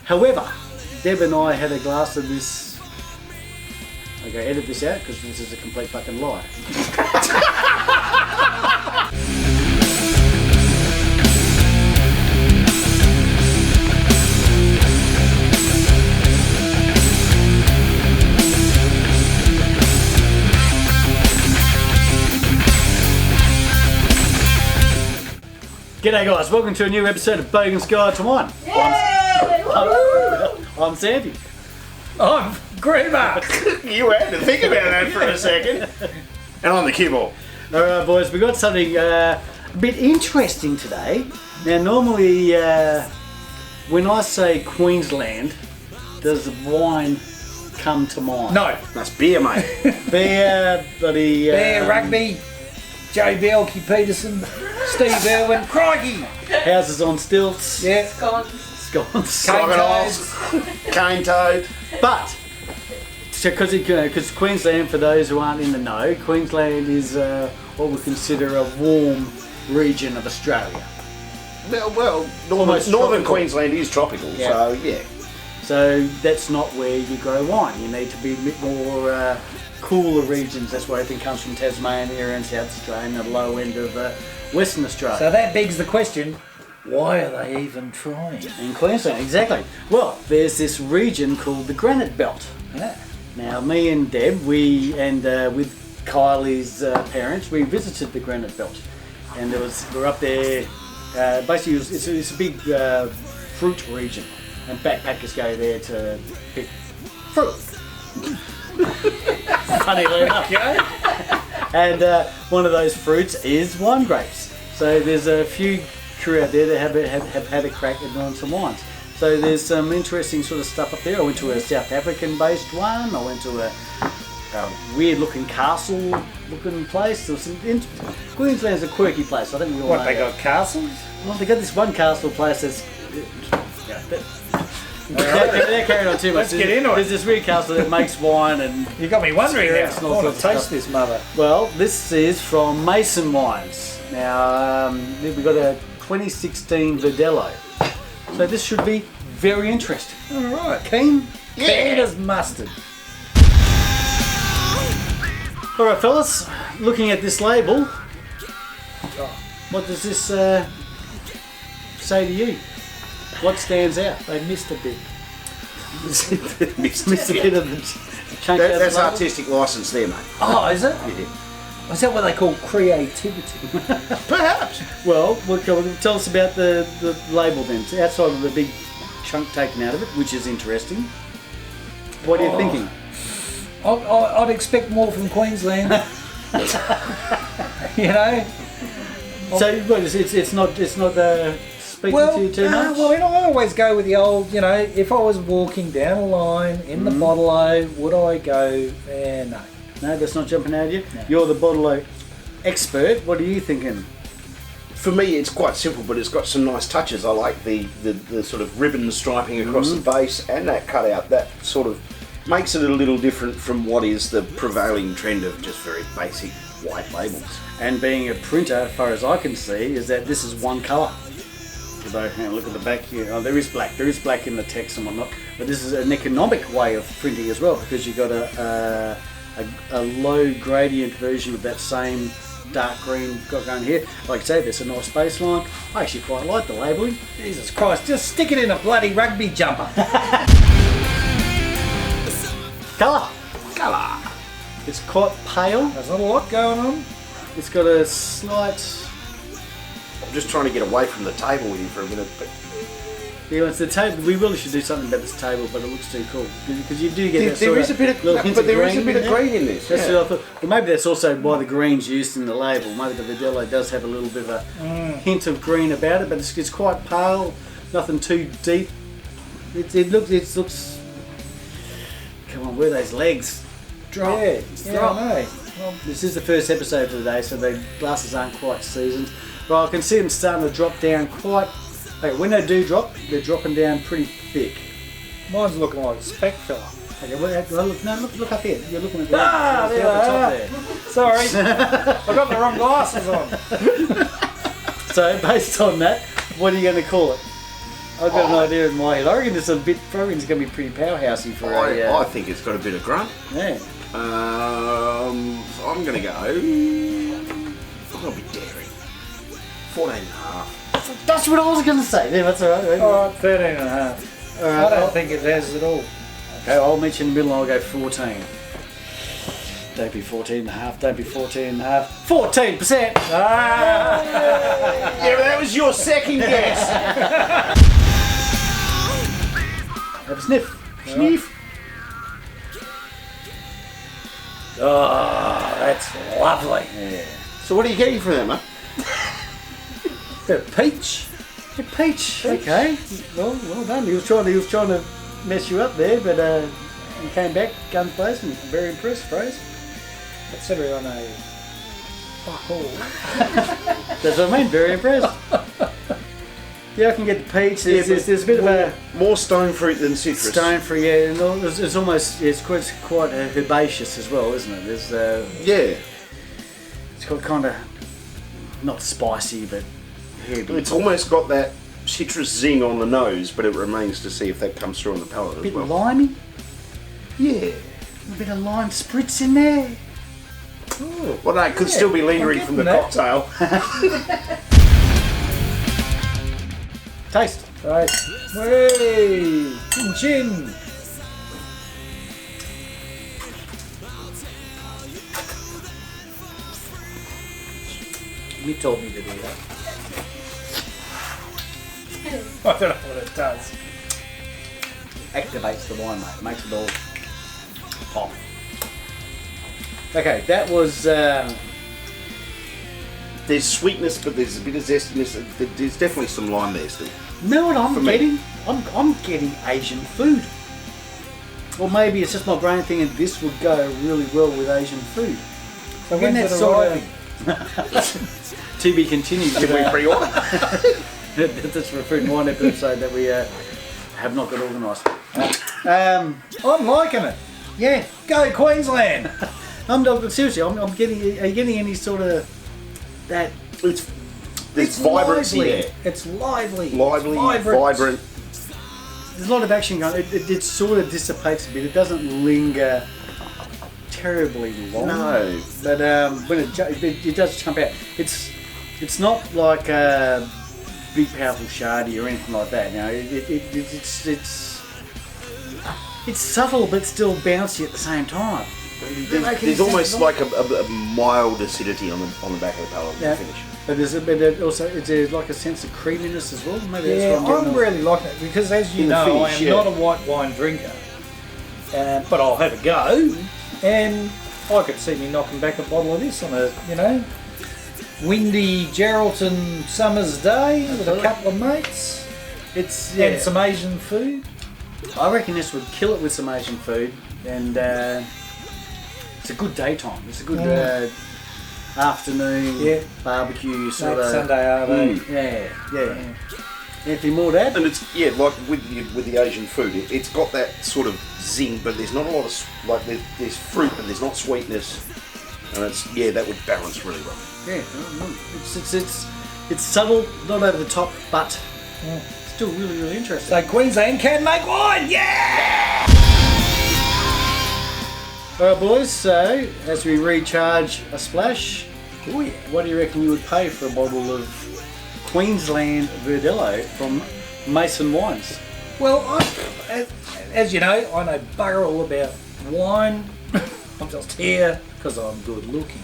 However, Deb and I had a glass of this. Okay, edit this out because this is a complete fucking lie. G'day guys, welcome to a new episode of Bogan's Guide to Wine. I'm Sandy. I'm Greener. You had to think about that for a second. And on the keyboard. Alright boys, we've got something a bit interesting today. Now normally when I say Queensland, does wine come to mind? No. That's beer, mate. Beer, bloody... Bear, rugby, Joe Bielke Peterson, Steve Irwin, crikey. Houses on stilts. Yeah. Scones. Crocodiles. Cane toad. But, because Queensland, for those who aren't in the know, Queensland is what we consider a warm region of Australia. Well, Almost northern tropical. Queensland is tropical, Yeah. so yeah. So that's not where you grow wine. You need to be a bit more cooler regions. That's where everything comes from, Tasmania and South Australia and the low end of Western Australia. So that begs the question, why are they even trying? In Queensland, exactly. Well, there's this region called the Granite Belt. Yeah. Now, me and Deb, with Kylie's parents, we visited the Granite Belt, and we're up there. Basically, it's a big fruit region, and backpackers go there to pick fruit. Funnily enough, and one of those fruits is wine grapes. So there's a few crew out there that have had a crack at doing some wines. So there's some interesting sort of stuff up there. I went to a South African-based one. I went to a weird-looking castle-looking place. There was Queensland's a quirky place. I think we all know What, they that. got castles? Well, they got this one castle place that's... They're carrying on too much. Let's get into it. There's this weird castle that makes wine and... You got me wondering now. Spirits I and all want sorts to of taste stuff. this mother. Well, this is from Mason Wines. Now, we've got a 2016 Verdelho. So this should be very interesting. All right. Keen? Keen as mustard. All right, fellas. Looking at this label, what does this say to you? What stands out? They missed a bit. Missed a bit of the chunk out of the That's label? artistic license there, mate. Oh, is it? Yeah. Is that what they call creativity? Perhaps. Well, tell us about the label then. It's outside of the big chunk taken out of it, which is interesting. What are you thinking? I'd expect more from Queensland. You know? So what is it? It's not speaking to you too much? Well, I always go with the old, if I was walking down a line in the bottle-o, would I go, no. No, that's not jumping out at you. No. You're the bottle expert. What are you thinking? For me, it's quite simple, but it's got some nice touches. I like the sort of ribbon striping across the base and that cutout. That sort of makes it a little different from what is the prevailing trend of just very basic white labels. And being a printer, as far as I can see, is that this is one colour. Although, look at the back here. Oh, there is black. There is black in the text and whatnot. But this is an economic way of printing as well, because you've got a low gradient version of that same dark green you've got going here. Like I say, there's a nice baseline. I actually quite like the labelling. Jesus Christ, just stick it in a bloody rugby jumper. Colour. Colour. It's quite pale. There's not a lot going on. It's got a slight... I'm just trying to get away from the table with you for a minute, but Yeah, it's the table. We really should do something about this table, but it looks too cool because you do get that there sort is a bit of little hint but there is a green bit in of there. green in this. That's Yeah. what I thought. Well, maybe that's also why the green's used in the label. Maybe the Verdelho does have a little bit of a hint of green about it, but it's quite pale, nothing too deep. It looks. Come on, where are those legs? Drop. Yeah, Drop. I know. Well, This is the first episode for today, so the glasses aren't quite seasoned. But I can see them starting to drop down quite. Okay, when they do drop, they're dropping down pretty thick. mine's looking like a spec fella. Okay, well, look up here. You're looking at the, Ah, the there other they top are. there. Sorry, I got the wrong glasses on. So based on that, what are you going to call it? I've got an idea in my head. I reckon it's going to be pretty powerhousey for I think it's got a bit of grunt. yeah. So I'm going to go. I'm going to be daring. 14.5. That's what I was going to say. Yeah, that's all right. Alright, 13 and a half. All right, I don't think it has at all. Okay, I'll meet you in the middle and I'll go 14. Don't be 14 and a half, don't be 14 and a half. 14%! Ah! Yeah, but that was your second guess. Have a sniff. Sniff. Oh, that's lovely. Yeah. So what are you getting for them, huh? Bit of peach. Hey, Peach. Okay. Well done. He was trying to mess you up there, but he came back guns blazing. Very impressed, Fraser. Consider on a fuck all. That's what I mean. Very impressed. Yeah, I can get the peach. There's a bit of a More stone fruit than citrus. stone for you. And it's almost it's quite herbaceous as well, isn't it? There's Yeah. it's got kind of not spicy, but heavy. It's almost got that citrus zing on the nose, but it remains to see if that comes through on the palate a as bit well. limey. Yeah. A bit of lime spritz in there. Well, no, it could still be lingering I'm from the getting that. cocktail. Taste. Right. Way! Chin chin! You told me to do that. I don't know what it does. Activates the wine, mate. Makes it all pop. Okay, that was. There's sweetness, but there's a bit of zestiness. There's definitely some lime there still. Know what I'm For me. getting? I'm getting Asian food. Or maybe it's just my brain thinking this would go really well with Asian food. So Again, when's that's it sort arriving? To be continued. Did we pre-order? That's for a food and wine episode that we have not got organised. I'm liking it. Yeah, Go Queensland! seriously. I'm getting. Are you getting any sort of that? There's vibrancy lively. there. It's lively. Lively, It's vibrant. There's a lot of action going. It sort of dissipates a bit. It doesn't linger terribly long. No. But when it does jump out, it's not like a big powerful shardy or anything like that. You know, it's subtle but still bouncy at the same time. There's almost like a mild acidity on the back of the palate when Yeah. you finish. But there's like a sense of creaminess as well. Maybe Yeah, that's what I'm I'm getting. really liking it because, as you In the know, I finish, am yeah. not a white wine drinker. But I'll have a go, and I could see me knocking back a bottle of this on a, windy Geraldton summer's day with a Absolutely. couple of mates It's and some Asian food. I reckon this would kill it with some Asian food, and it's a good daytime. It's a good afternoon Yeah. barbecue sort Late of Sunday arvo. Yeah. Anything more to add? And it's like with the Asian food, it's got that sort of zing, but there's not a lot of there's fruit, but there's not sweetness, and that would balance really well. Yeah, it's subtle, not over the top, but still really interesting. So Queensland can make wine, yeah! Alright boys, so as we recharge a splash, what do you reckon you would pay for a bottle of Queensland Verdelho from Mason Wines? Well, as you know, I know bugger all about wine. I'm just here because I'm good looking.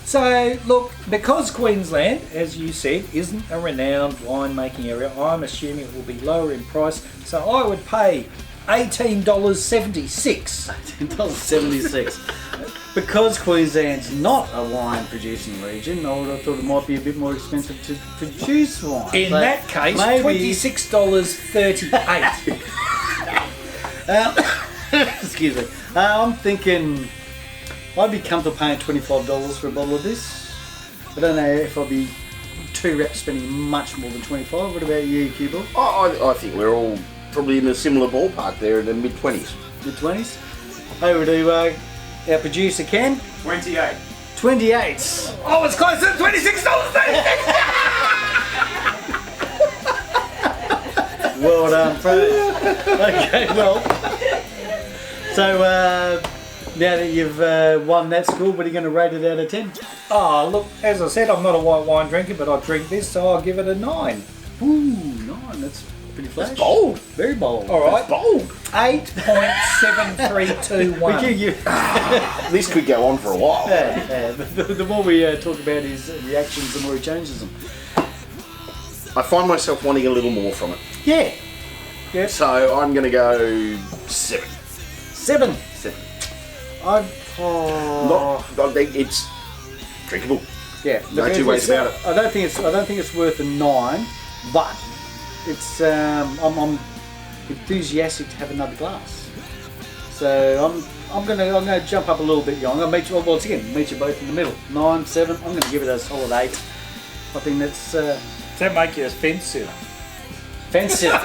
So, look, because Queensland, as you said, isn't a renowned winemaking area, I'm assuming it will be lower in price. So I would pay $18.76. $10.76. Because Queensland's not a wine producing region, I would have thought it might be a bit more expensive to produce wine. In So that case, maybe $26.38. excuse me. I'm thinking I'd be comfortable paying $25 for a bottle of this. I don't know if I'd be too wrapped spending much more than $25. What about you, Cuba? I think we're all probably in a similar ballpark there in the mid-20s. Mid-20s? Over to our producer, Ken. 28. 28. Oh, it's close to $26.36. Well done, Frank. Okay, well. So now that you've won that score, what are you going to rate it out of 10? Oh, look, as I said, I'm not a white wine drinker, but I drink this, so I'll give it a 9. Ooh, 9. That's pretty flash. That's bold. Very bold. All right. Bold. 8.7321. This could go on for a while. The more we talk about his reactions, the more he changes them. I find myself wanting a little more from it. Yeah. So I'm going to go 7. 7. 7. I think it's drinkable. Yeah. No two ways about it. I don't think it's worth a 9, but it's I'm enthusiastic to have another glass. So I'm gonna jump up a little bit. I'm gonna meet you once again. Meet you both in the middle. 9, 7. I'm gonna give it a solid 8. I think that's Does that make you a fence sitter? fence sitter.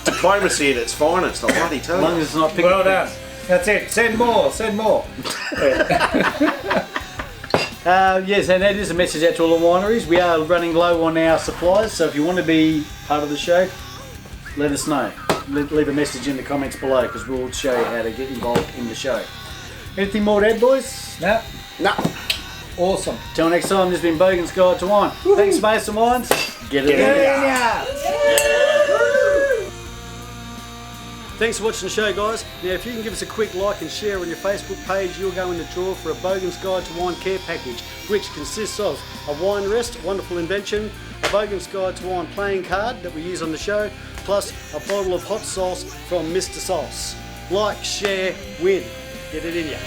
Diplomacy at its finest, I bloody tell As long you. as it's not picking. Well done. That's it. Send more. Send more. Yes, and that is a message out to all the wineries. We are running low on our supplies, so if you want to be part of the show, let us know. Leave a message in the comments below, because we'll show you how to get involved in the show. Anything more to add, boys? No. No. Awesome. Till next time, this has been Bogan's Guide to Wine. Thanks, Mason Wines. Get it in ya. Thanks for watching the show, guys. Now, if you can give us a quick like and share on your Facebook page, you'll go in the draw for a Bogan's Guide to Wine care package, which consists of a wine rest, a wonderful invention, a Bogan's Guide to Wine playing card that we use on the show, plus a bottle of hot sauce from Mr. Sauce. Like, share, win. Get it in ya.